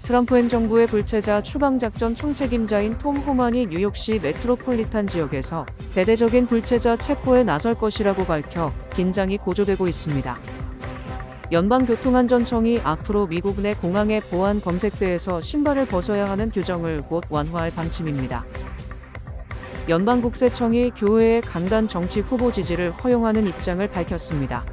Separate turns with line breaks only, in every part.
트럼프 행정부의 불체자 추방작전 총책임자인 톰 호만이 뉴욕시 메트로폴리탄 지역에서 대대적인 불체자 체포에 나설 것이라고 밝혀 긴장이 고조되고 있습니다. 연방교통안전청이 앞으로 미국 내 공항의 보안 검색대에서 신발을 벗어야 하는 규정을 곧 완화할 방침입니다. 연방국세청이 교회의 강단 정치 후보 지지를 허용하는 입장을 밝혔습니다.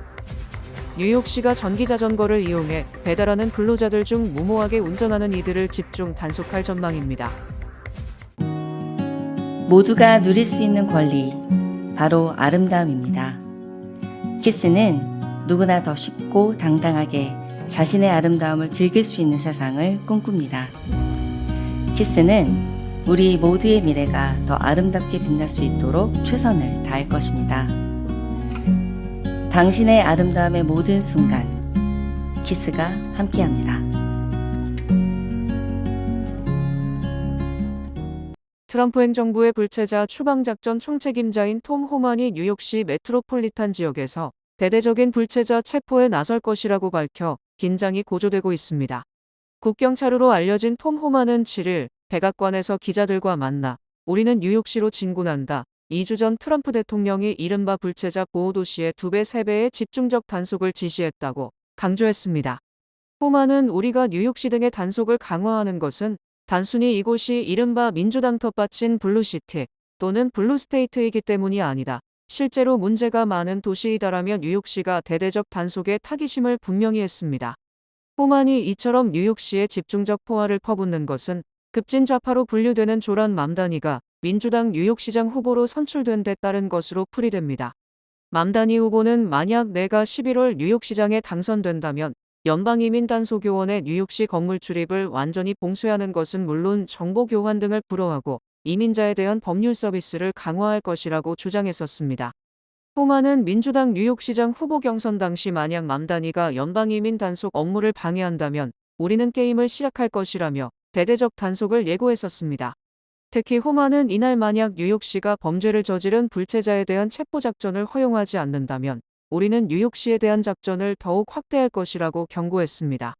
뉴욕시가 전기자전거를 이용해 배달하는 근로자들 중 무모하게 운전하는 이들을 집중 단속할 전망입니다.
모두가 누릴 수 있는 권리, 바로 아름다움입니다. 키스는 누구나 더 쉽고 당당하게 자신의 아름다움을 즐길 수 있는 세상을 꿈꿉니다. 키스는 우리 모두의 미래가 더 아름답게 빛날 수 있도록 최선을 다할 것입니다. 당신의 아름다움의 모든 순간, 키스가 함께합니다.
트럼프 행정부의 불체자 추방작전 총책임자인 톰 호만이 뉴욕시 메트로폴리탄 지역에서 대대적인 불체자 체포에 나설 것이라고 밝혀 긴장이 고조되고 있습니다. 국경차로로 알려진 톰 호만은 7일 백악관에서 기자들과 만나 우리는 뉴욕시로 진군한다. 2주 전 트럼프 대통령이 이른바 불체자 보호도시의 2배, 3배의 집중적 단속을 지시했다고 강조했습니다. 호만은 우리가 뉴욕시 등의 단속을 강화하는 것은 단순히 이곳이 이른바 민주당 텃밭인 블루시티 또는 블루스테이트이기 때문이 아니다. 실제로 문제가 많은 도시이다라며 뉴욕시가 대대적 단속에 타깃임을 분명히 했습니다. 호만이 이처럼 뉴욕시에 집중적 포화를 퍼붓는 것은 급진 좌파로 분류되는 조란 맘다니가 민주당 뉴욕시장 후보로 선출된 데 따른 것으로 풀이됩니다. 맘다니 후보는 만약 내가 11월 뉴욕시장에 당선된다면 연방이민단속요원의 뉴욕시 건물 출입을 완전히 봉쇄하는 것은 물론 정보 교환 등을 불허하고 이민자에 대한 법률 서비스를 강화할 것이라고 주장했었습니다. 호만은 민주당 뉴욕시장 후보 경선 당시 만약 맘다니가 연방이민 단속 업무를 방해한다면 우리는 게임을 시작할 것이라며 대대적 단속을 예고했었습니다. 특히 호만은 이날 만약 뉴욕시가 범죄를 저지른 불체자에 대한 체포작전을 허용하지 않는다면 우리는 뉴욕시에 대한 작전을 더욱 확대할 것이라고 경고했습니다.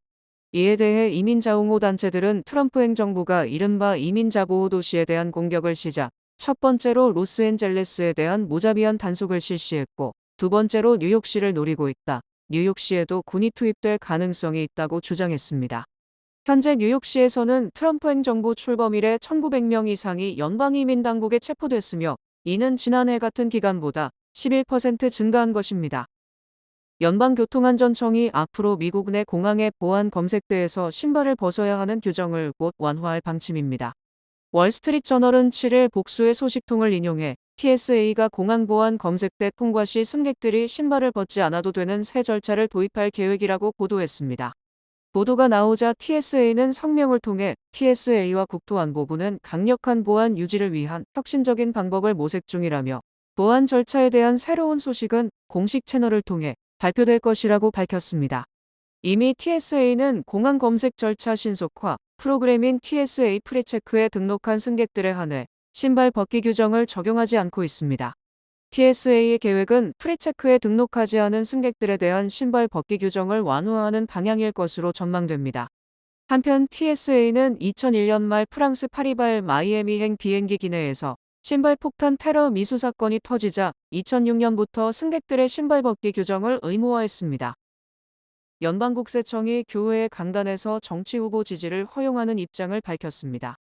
이에 대해 이민자 옹호 단체들은 트럼프 행정부가 이른바 이민자 보호 도시에 대한 공격을 시작, 첫 번째로 로스앤젤레스에 대한 무자비한 단속을 실시했고, 두 번째로 뉴욕시를 노리고 있다. 뉴욕시에도 군이 투입될 가능성이 있다고 주장했습니다. 현재 뉴욕시에서는 트럼프 행정부 출범 이래 1900명 이상이 연방이민 당국에 체포됐으며 이는 지난해 같은 기간보다 11% 증가한 것입니다. 연방교통안전청이 앞으로 미국 내 공항의 보안 검색대에서 신발을 벗어야 하는 규정을 곧 완화할 방침입니다. 월스트리트저널은 7일 복수의 소식통을 인용해 TSA가 공항 보안 검색대 통과 시 승객들이 신발을 벗지 않아도 되는 새 절차를 도입할 계획이라고 보도했습니다. 보도가 나오자 TSA는 성명을 통해 TSA와 국토안보부는 강력한 보안 유지를 위한 혁신적인 방법을 모색 중이라며 보안 절차에 대한 새로운 소식은 공식 채널을 통해 발표될 것이라고 밝혔습니다. 이미 TSA는 공항 검색 절차 신속화 프로그램인 TSA 프리체크에 등록한 승객들에 한해 신발 벗기 규정을 적용하지 않고 있습니다. TSA의 계획은 프리체크에 등록하지 않은 승객들에 대한 신발 벗기 규정을 완화하는 방향일 것으로 전망됩니다. 한편 TSA는 2001년 말 프랑스 파리발 마이애미행 비행기 기내에서 신발 폭탄 테러 미수 사건이 터지자 2006년부터 승객들의 신발 벗기 규정을 의무화했습니다. 연방국세청이 교회의 강단에서 정치 후보 지지를 허용하는 입장을 밝혔습니다.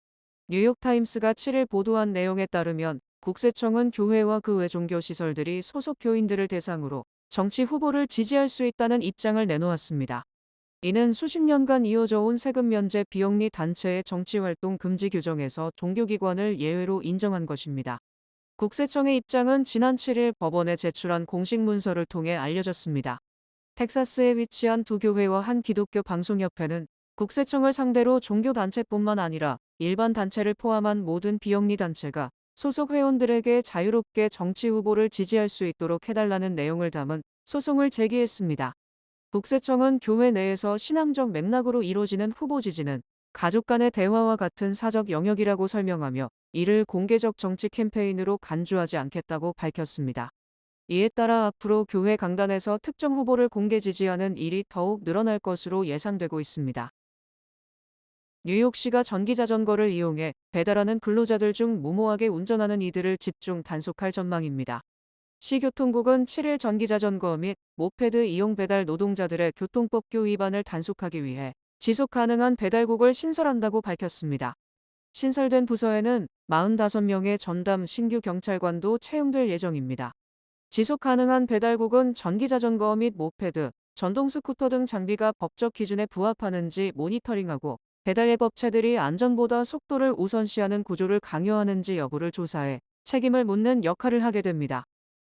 뉴욕타임스가 7일 보도한 내용에 따르면 국세청은 교회와 그 외 종교시설들이 소속 교인들을 대상으로 정치 후보를 지지할 수 있다는 입장을 내놓았습니다. 이는 수십 년간 이어져 온 세금 면제 비영리 단체의 정치활동 금지 규정에서 종교기관을 예외로 인정한 것입니다. 국세청의 입장은 지난 7일 법원에 제출한 공식 문서를 통해 알려졌습니다. 텍사스에 위치한 두 교회와 한 기독교 방송협회는 국세청을 상대로 종교단체뿐만 아니라 일반 단체를 포함한 모든 비영리 단체가 소속 회원들에게 자유롭게 정치 후보를 지지할 수 있도록 해달라는 내용을 담은 소송을 제기했습니다. 국세청은 교회 내에서 신앙적 맥락으로 이루어지는 후보 지지는 가족 간의 대화와 같은 사적 영역이라고 설명하며 이를 공개적 정치 캠페인으로 간주하지 않겠다고 밝혔습니다. 이에 따라 앞으로 교회 강단에서 특정 후보를 공개 지지하는 일이 더욱 늘어날 것으로 예상되고 있습니다. 뉴욕시가 전기자전거를 이용해 배달하는 근로자들 중 무모하게 운전하는 이들을 집중 단속할 전망입니다. 시교통국은 7일 전기자전거 및 모페드 이용 배달 노동자들의 교통법규 위반을 단속하기 위해 지속 가능한 배달국을 신설한다고 밝혔습니다. 신설된 부서에는 45명의 전담 신규 경찰관도 채용될 예정입니다. 지속 가능한 배달국은 전기자전거 및 모페드, 전동 스쿠터 등 장비가 법적 기준에 부합하는지 모니터링하고 배달 앱 업체들이 안전보다 속도를 우선시하는 구조를 강요하는지 여부를 조사해 책임을 묻는 역할을 하게 됩니다.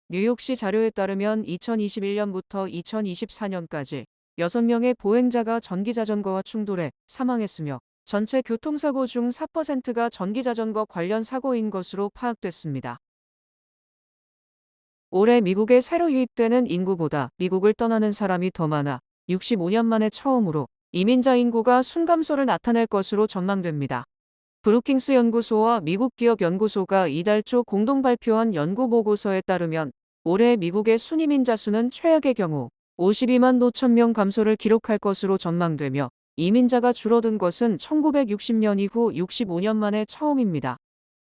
뉴욕시 자료에 따르면 2021년부터 2024년까지 6명의 보행자가 전기자전거와 충돌해 사망했으며 전체 교통사고 중 4%가 전기자전거 관련 사고인 것으로 파악됐습니다. 올해 미국에 새로 유입되는 인구보다 미국을 떠나는 사람이 더 많아 65년 만에 처음으로 이민자 인구가 순감소를 나타낼 것으로 전망됩니다. 브루킹스 연구소와 미국 기업 연구소가 이달 초 공동 발표한 연구 보고서에 따르면 올해 미국의 순이민자 수는 최악의 경우 52만 5천 명 감소를 기록할 것으로 전망되며 이민자가 줄어든 것은 1960년 이후 65년 만에 처음입니다.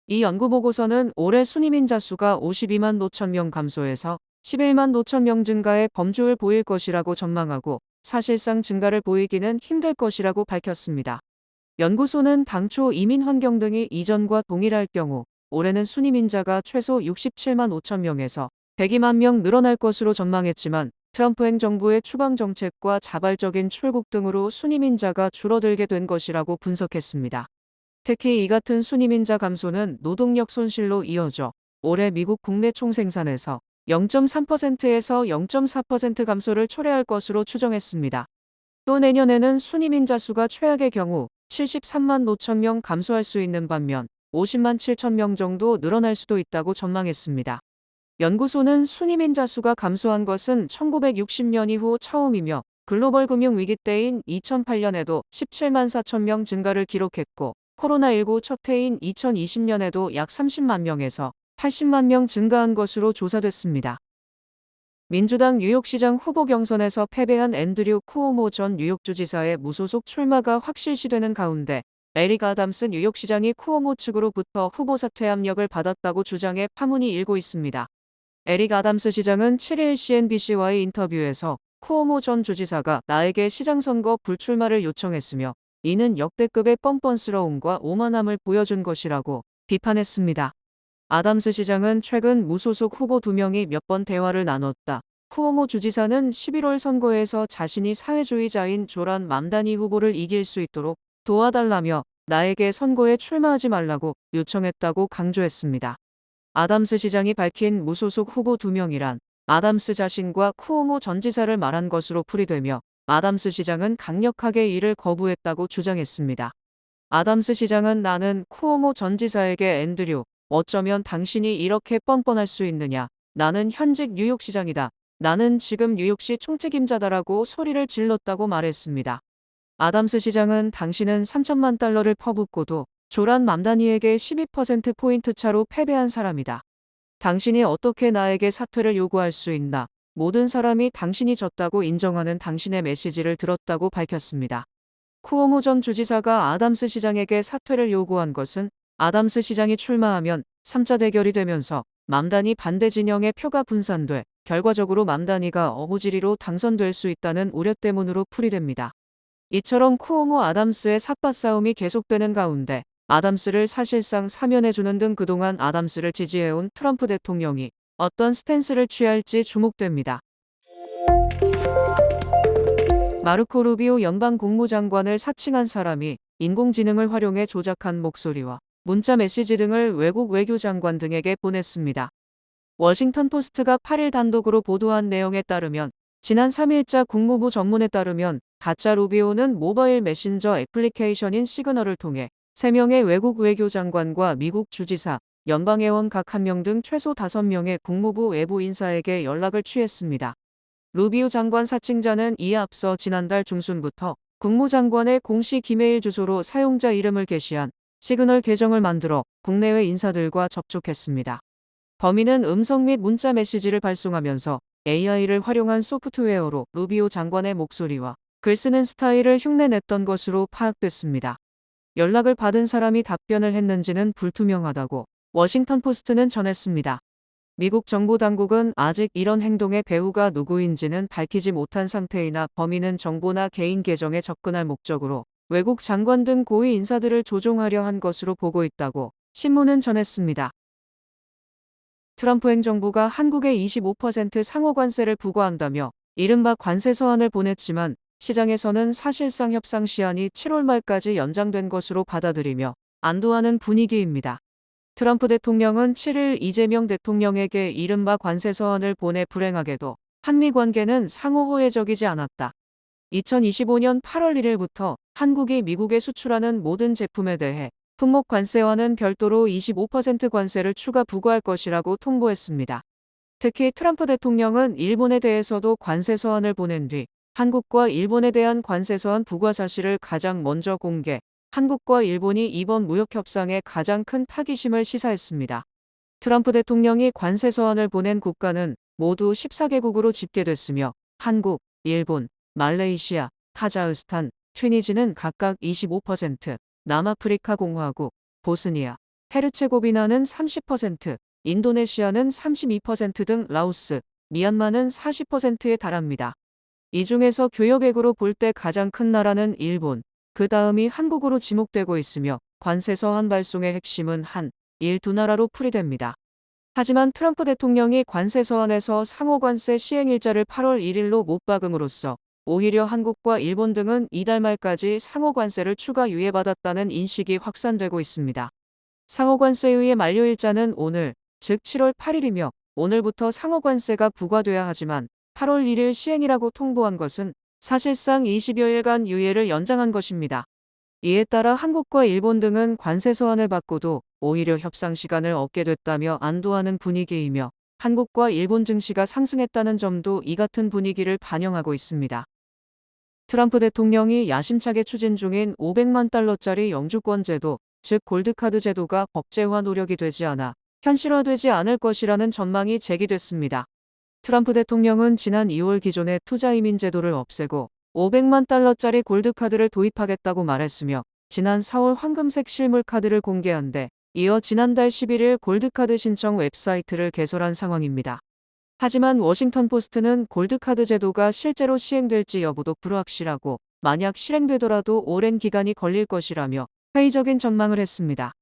이 연구 보고서는 올해 순이민자 수가 52만 5천 명 감소해서 11만 5천 명 증가의 범주를 보일 것이라고 전망하고 사실상 증가를 보이기는 힘들 것이라고 밝혔습니다. 연구소는 당초 이민 환경 등이 이전과 동일할 경우 올해는 순이민자가 최소 67만 5천 명에서 102만 명 늘어날 것으로 전망했지만 트럼프 행정부의 추방 정책과 자발적인 출국 등으로 순이민자가 줄어들게 된 것이라고 분석했습니다. 특히 이 같은 순이민자 감소는 노동력 손실로 이어져 올해 미국 국내 총생산에서 0.3%에서 0.4% 감소를 초래할 것으로 추정했습니다. 또 내년에는 순이민자 수가 최악의 경우 73만 5천 명 감소할 수 있는 반면 50만 7천 명 정도 늘어날 수도 있다고 전망했습니다. 연구소는 순이민자 수가 감소한 것은 1960년 이후 처음이며 글로벌 금융위기 때인 2008년에도 17만 4천 명 증가를 기록했고 코로나19 첫 해인 2020년에도 약 30만 명에서 80만 명 증가한 것으로 조사됐습니다. 민주당 뉴욕시장 후보 경선에서 패배한 앤드류 쿠오모 전 뉴욕주지사의 무소속 출마가 확실시되는 가운데 에릭 아담스 뉴욕시장이 쿠오모 측으로부터 후보 사퇴 압력을 받았다고 주장해 파문이 일고 있습니다. 에릭 아담스 시장은 7일 CNBC와의 인터뷰에서 쿠오모 전 주지사가 나에게 시장 선거 불출마를 요청했으며 이는 역대급의 뻔뻔스러움과 오만함을 보여준 것이라고 비판했습니다. 아담스 시장은 최근 무소속 후보 2명이 몇 번 대화를 나눴다. 쿠오모 주지사는 11월 선거에서 자신이 사회주의자인 조란 맘다니 후보를 이길 수 있도록 도와달라며 나에게 선거에 출마하지 말라고 요청했다고 강조했습니다. 아담스 시장이 밝힌 무소속 후보 2명이란 아담스 자신과 쿠오모 전 지사를 말한 것으로 풀이되며 아담스 시장은 강력하게 이를 거부했다고 주장했습니다. 아담스 시장은 나는 쿠오모 전 지사에게 앤드류, 어쩌면 당신이 이렇게 뻔뻔할 수 있느냐. 나는 현직 뉴욕시장이다. 나는 지금 뉴욕시 총책임자다라고 소리를 질렀다고 말했습니다. 아담스 시장은 당신은 3천만 달러를 퍼붓고도 조란 맘다니에게 12%포인트 차로 패배한 사람이다. 당신이 어떻게 나에게 사퇴를 요구할 수 있나. 모든 사람이 당신이 졌다고 인정하는 당신의 메시지를 들었다고 밝혔습니다. 쿠오모 전 주지사가 아담스 시장에게 사퇴를 요구한 것은 아담스 시장이 출마하면 3자 대결이 되면서 맘다니 반대 진영의 표가 분산돼 결과적으로 맘다니가 어부지리로 당선될 수 있다는 우려 때문으로 풀이됩니다. 이처럼 쿠오모 아담스의 삿바 싸움이 계속되는 가운데 아담스를 사실상 사면해주는 등 그동안 아담스를 지지해온 트럼프 대통령이 어떤 스탠스를 취할지 주목됩니다. 마르코 루비오 연방 국무장관을 사칭한 사람이 인공지능을 활용해 조작한 목소리와 문자 메시지 등을 외국 외교장관 등에게 보냈습니다. 워싱턴 포스트가 8일 단독으로 보도한 내용에 따르면 지난 3일자 국무부 전문에 따르면 가짜 루비오는 모바일 메신저 애플리케이션인 시그널을 통해 3명의 외국 외교장관과 미국 주지사, 연방의원 각 1명 등 최소 5명의 국무부 외부 인사에게 연락을 취했습니다. 루비오 장관 사칭자는 이에 앞서 지난달 중순부터 국무장관의 공식 이메일 주소로 사용자 이름을 게시한 시그널 계정을 만들어 국내외 인사들과 접촉했습니다. 범인은 음성 및 문자 메시지를 발송하면서 AI를 활용한 소프트웨어로 루비오 장관의 목소리와 글 쓰는 스타일을 흉내냈던 것으로 파악됐습니다. 연락을 받은 사람이 답변을 했는지는 불투명하다고 워싱턴 포스트는 전했습니다. 미국 정부 당국은 아직 이런 행동의 배후가 누구인지는 밝히지 못한 상태이나 범인은 정보나 개인 계정에 접근할 목적으로 외국 장관 등 고위 인사들을 조종하려 한 것으로 보고 있다고 신문은 전했습니다. 트럼프 행정부가 한국에 25% 상호 관세를 부과한다며 이른바 관세 서한을 보냈지만 시장에서는 사실상 협상 시한이 7월 말까지 연장된 것으로 받아들이며 안도하는 분위기입니다. 트럼프 대통령은 7일 이재명 대통령에게 이른바 관세 서한을 보내 불행하게도 한미 관계는 상호 호혜적이지 않았다. 2025년 8월 1일부터 한국이 미국에 수출하는 모든 제품에 대해 품목 관세와는 별도로 25% 관세를 추가 부과할 것이라고 통보했습니다. 특히 트럼프 대통령은 일본에 대해서도 관세 서한을 보낸 뒤 한국과 일본에 대한 관세 서한 부과 사실을 가장 먼저 공개, 한국과 일본이 이번 무역 협상의 가장 큰 타깃임을 시사했습니다. 트럼프 대통령이 관세 서한을 보낸 국가는 모두 14개국으로 집계됐으며 한국, 일본, 말레이시아, 카자흐스탄, 튀니지는 각각 25%, 남아프리카 공화국, 보스니아, 헤르체고비나는 30%, 인도네시아는 32% 등 라오스, 미얀마는 40%에 달합니다. 이 중에서 교역액으로 볼 때 가장 큰 나라는 일본, 그 다음이 한국으로 지목되고 있으며 관세 서한 발송의 핵심은 한, 일 두 나라로 풀이됩니다. 하지만 트럼프 대통령이 관세 서한에서 상호 관세 시행일자를 8월 1일로 못 박음으로써 오히려 한국과 일본 등은 이달 말까지 상호 관세를 추가 유예받았다는 인식이 확산되고 있습니다. 상호 관세 유예 만료일자는 오늘, 즉 7월 8일이며 오늘부터 상호 관세가 부과돼야 하지만 8월 1일 시행이라고 통보한 것은 사실상 20여일간 유예를 연장한 것입니다. 이에 따라 한국과 일본 등은 관세 서한을 받고도 오히려 협상 시간을 얻게 됐다며 안도하는 분위기이며 한국과 일본 증시가 상승했다는 점도 이 같은 분위기를 반영하고 있습니다. 트럼프 대통령이 야심차게 추진 중인 500만 달러짜리 영주권 제도, 즉 골드카드 제도가 법제화 노력이 되지 않아 현실화되지 않을 것이라는 전망이 제기됐습니다. 트럼프 대통령은 지난 2월 기존의 투자이민 제도를 없애고 500만 달러짜리 골드카드를 도입하겠다고 말했으며 지난 4월 황금색 실물카드를 공개한 데 이어 지난달 11일 골드카드 신청 웹사이트를 개설한 상황입니다. 하지만 워싱턴 포스트는 골드카드 제도가 실제로 시행될지 여부도 불확실하고 만약 실행되더라도 오랜 기간이 걸릴 것이라며 회의적인 전망을 했습니다.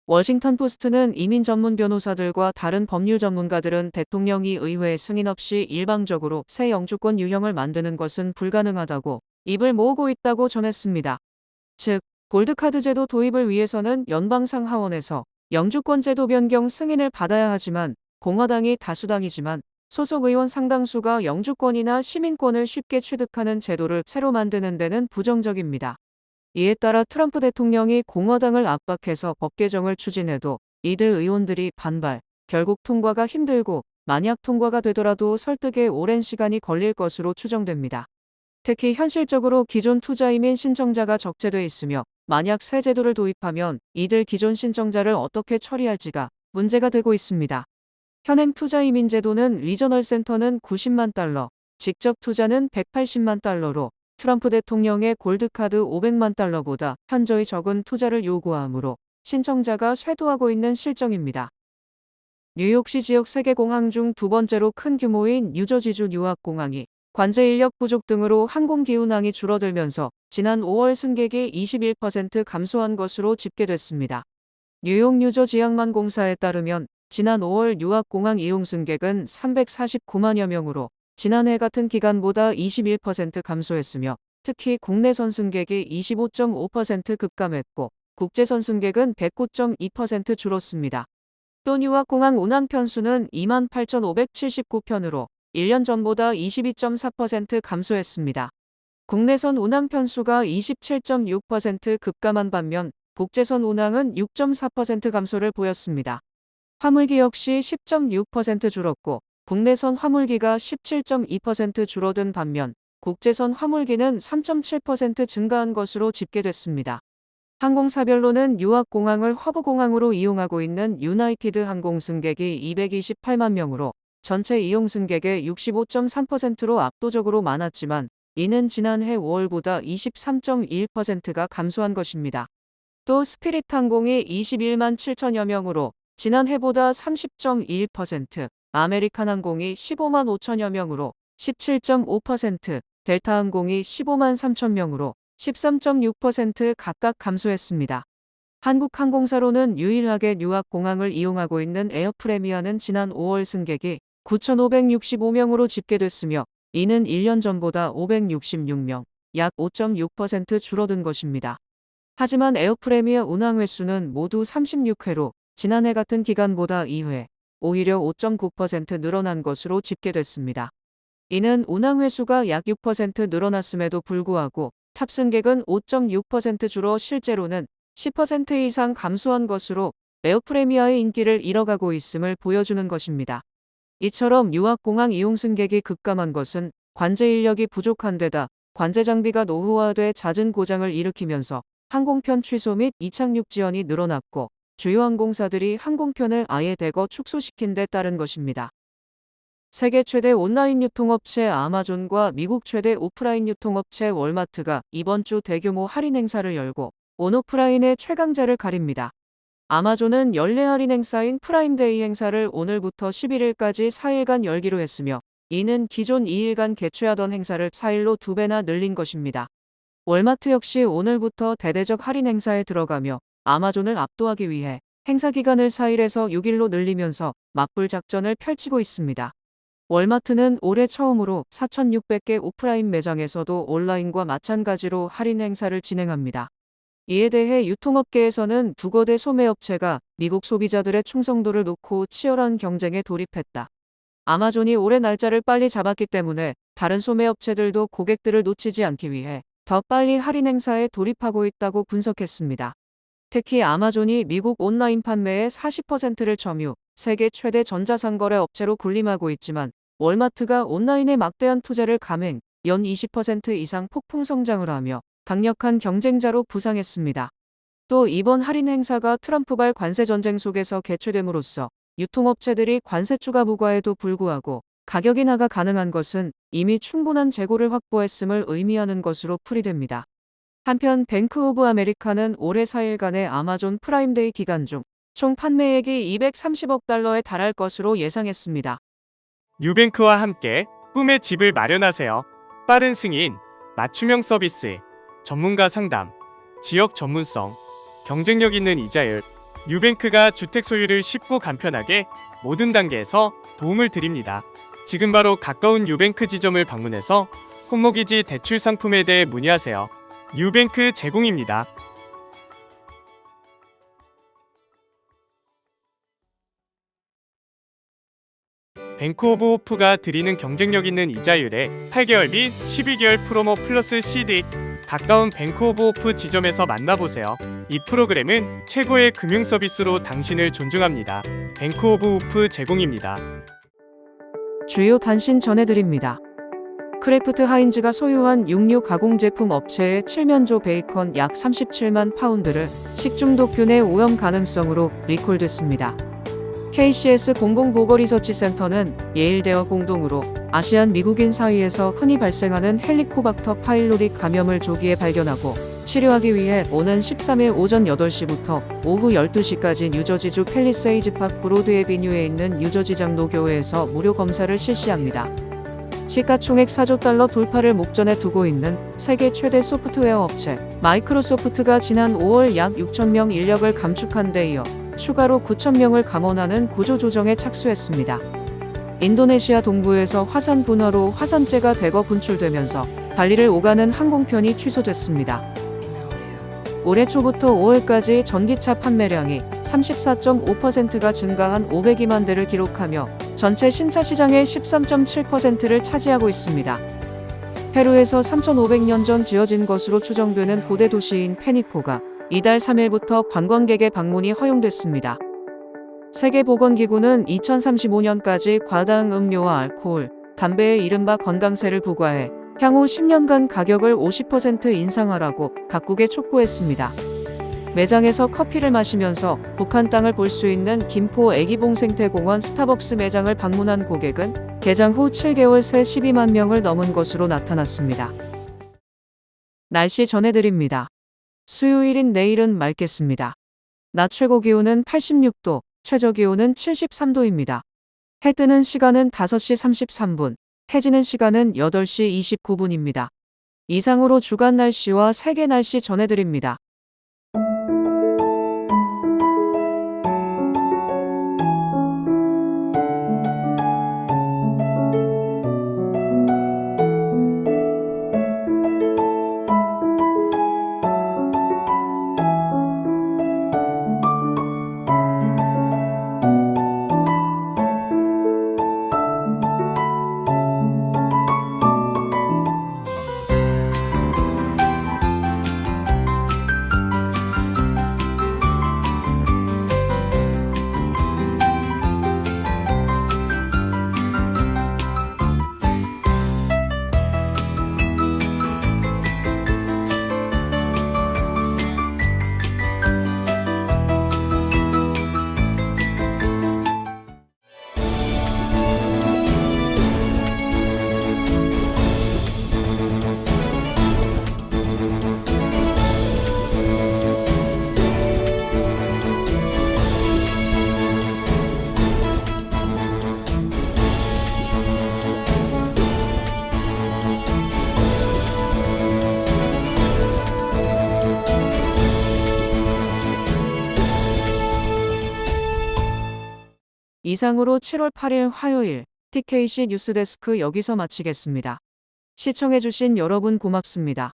워싱턴 포스트는 이민 전문 변호사들과 다른 법률 전문가들은 대통령이 의회 승인 없이 일방적으로 새 영주권 유형을 만드는 것은 불가능하다고 입을 모으고 있다고 전했습니다. 즉, 골드카드 제도 도입을 위해서는 연방상 하원에서 영주권 제도 변경 승인을 받아야 하지만 공화당이 다수당이지만 소속 의원 상당수가 영주권이나 시민권을 쉽게 취득하는 제도를 새로 만드는 데는 부정적입니다. 이에 따라 트럼프 대통령이 공화당을 압박해서 법 개정을 추진해도 이들 의원들이 반발, 결국 통과가 힘들고 만약 통과가 되더라도 설득에 오랜 시간이 걸릴 것으로 추정됩니다. 특히 현실적으로 기존 투자이민 신청자가 적재돼 있으며 만약 새 제도를 도입하면 이들 기존 신청자를 어떻게 처리할지가 문제가 되고 있습니다. 현행 투자이민 제도는 리저널 센터는 90만 달러, 직접 투자는 180만 달러로 트럼프 대통령의 골드카드 500만 달러보다 현저히 적은 투자를 요구하므로 신청자가 쇄도하고 있는 실정입니다. 뉴욕시 지역 세계공항 중 두 번째로 큰 규모인 뉴저지주 뉴아크공항이 관제 인력 부족 등으로 항공기 운항이 줄어들면서 지난 5월 승객이 21% 감소한 것으로 집계됐습니다. 뉴욕 뉴저지항만공사에 따르면 지난 5월 뉴아크공항 이용 승객은 349만여 명으로 지난해 같은 기간보다 21% 감소했으며 특히 국내선 승객이 25.5% 급감했고 국제선 승객은 109.2% 줄었습니다. 또 뉴아크공항 운항 편수는 28,579편으로 1년 전보다 22.4% 감소했습니다. 국내선 운항 편수가 27.6% 급감한 반면 국제선 운항은 6.4% 감소를 보였습니다. 화물기 역시 10.6% 줄었고 국내선 화물기가 17.2% 줄어든 반면 국제선 화물기는 3.7% 증가한 것으로 집계됐습니다. 항공사별로는 뉴아크공항을 허브공항으로 이용하고 있는 유나이티드 항공 승객이 228만 명으로 전체 이용 승객의 65.3%로 압도적으로 많았지만 이는 지난해 5월보다 23.1%가 감소한 것입니다. 또 스피릿항공이 21만 7천여 명으로 지난해보다 30.21%, 아메리칸항공이 15만 5천여 명으로 17.5%, 델타항공이 15만 3천 명으로 13.6% 각각 감소했습니다. 한국항공사로는 유일하게 뉴욕공항을 이용하고 있는 에어프레미아는 지난 5월 승객이 9,565명으로 집계됐으며 이는 1년 전보다 566명, 약 5.6% 줄어든 것입니다. 하지만 에어프레미아 운항 횟수는 모두 36회로 지난해 같은 기간보다 2회, 오히려 5.9% 늘어난 것으로 집계됐습니다. 이는 운항 횟수가 약 6% 늘어났음에도 불구하고 탑승객은 5.6% 줄어 실제로는 10% 이상 감소한 것으로 에어프레미아의 인기를 잃어가고 있음을 보여주는 것입니다. 이처럼 유학공항 이용 승객이 급감한 것은 관제 인력이 부족한 데다 관제 장비가 노후화돼 잦은 고장을 일으키면서 항공편 취소 및 이착륙 지연이 늘어났고 주요 항공사들이 항공편을 아예 대거 축소시킨 데 따른 것입니다. 세계 최대 온라인 유통업체 아마존과 미국 최대 오프라인 유통업체 월마트가 이번 주 대규모 할인 행사를 열고 온오프라인의 최강자를 가립니다. 아마존은 연례 할인 행사인 프라임데이 행사를 오늘부터 11일까지 4일간 열기로 했으며 이는 기존 2일간 개최하던 행사를 4일로 2배나 늘린 것입니다. 월마트 역시 오늘부터 대대적 할인 행사에 들어가며 아마존을 압도하기 위해 행사 기간을 4일에서 6일로 늘리면서 맞불 작전을 펼치고 있습니다. 월마트는 올해 처음으로 4,600개 오프라인 매장에서도 온라인과 마찬가지로 할인 행사를 진행합니다. 이에 대해 유통업계에서는 두 거대 소매업체가 미국 소비자들의 충성도를 놓고 치열한 경쟁에 돌입했다. 아마존이 올해 날짜를 빨리 잡았기 때문에 다른 소매업체들도 고객들을 놓치지 않기 위해 더 빨리 할인 행사에 돌입하고 있다고 분석했습니다. 특히 아마존이 미국 온라인 판매의 40%를 점유, 세계 최대 전자상거래 업체로 군림하고 있지만 월마트가 온라인에 막대한 투자를 감행, 연 20% 이상 폭풍 성장을 하며 강력한 경쟁자로 부상했습니다. 또 이번 할인 행사가 트럼프발 관세 전쟁 속에서 개최됨으로써 유통업체들이 관세 추가 부과에도 불구하고 가격 인하가 가능한 것은 이미 충분한 재고를 확보했음을 의미하는 것으로 풀이됩니다. 한편 뱅크 오브 아메리카는 올해 4일간의 아마존 프라임데이 기간 중 총 판매액이 230억 달러에 달할 것으로 예상했습니다.
뉴뱅크와 함께 꿈의 집을 마련하세요. 빠른 승인, 맞춤형 서비스, 전문가 상담, 지역 전문성, 경쟁력 있는 이자율. 뉴뱅크가 주택 소유를 쉽고 간편하게 모든 단계에서 도움을 드립니다. 지금 바로 가까운 뉴뱅크 지점을 방문해서 홈모기지 대출 상품에 대해 문의하세요. 뉴뱅크 제공입니다. 뱅크 오브 호프가 드리는 경쟁력 있는 이자율에 8개월 및 12개월 프로모 플러스 CD. 가까운 뱅크 오브 호프 지점에서 만나보세요. 이 프로그램은 최고의 금융 서비스로 당신을 존중합니다. 뱅크 오브 호프 제공입니다.
주요 단신 전해드립니다. 크래프트 하인즈가 소유한 육류 가공 제품 업체의 칠면조 베이컨 약 37만 파운드를 식중독균의 오염 가능성으로 리콜됐습니다. KCS 공공보건리서치센터는 예일대와 공동으로 아시안 미국인 사이에서 흔히 발생하는 헬리코박터 파일로리 감염을 조기에 발견하고 치료하기 위해 오는 13일 오전 8시부터 오후 12시까지 뉴저지주 팰리세이즈팍 브로드에비뉴에 있는 뉴저지 장로교회에서 무료 검사를 실시합니다. 시가총액 4조 달러 돌파를 목전에 두고 있는 세계 최대 소프트웨어 업체 마이크로소프트가 지난 5월 약 6,000명 인력을 감축한 데 이어 추가로 9,000명을 감원하는 구조조정에 착수했습니다. 인도네시아 동부에서 화산 분화로 화산재가 대거 분출되면서 발리를 오가는 항공편이 취소됐습니다. 올해 초부터 5월까지 전기차 판매량이 34.5%가 증가한 502만 대를 기록하며 전체 신차 시장의 13.7%를 차지하고 있습니다. 페루에서 3,500년 전 지어진 것으로 추정되는 고대 도시인 페니코가 이달 3일부터 관광객의 방문이 허용됐습니다. 세계보건기구는 2035년까지 과다한 음료와 알코올, 담배에 이른바 건강세를 부과해 향후 10년간 가격을 50% 인상하라고 각국에 촉구했습니다. 매장에서 커피를 마시면서 북한 땅을 볼 수 있는 김포 애기봉생태공원 스타벅스 매장을 방문한 고객은 개장 후 7개월 새 12만 명을 넘은 것으로 나타났습니다. 날씨 전해드립니다. 수요일인 내일은 맑겠습니다. 낮 최고 기온은 86도, 최저 기온은 73도입니다. 해 뜨는 시간은 5시 33분, 해 지는 시간은 8시 29분입니다. 이상으로 주간 날씨와 세계 날씨 전해드립니다. 이상으로 7월 8일 화요일 TKC 뉴스데스크 여기서 마치겠습니다. 시청해주신 여러분 고맙습니다.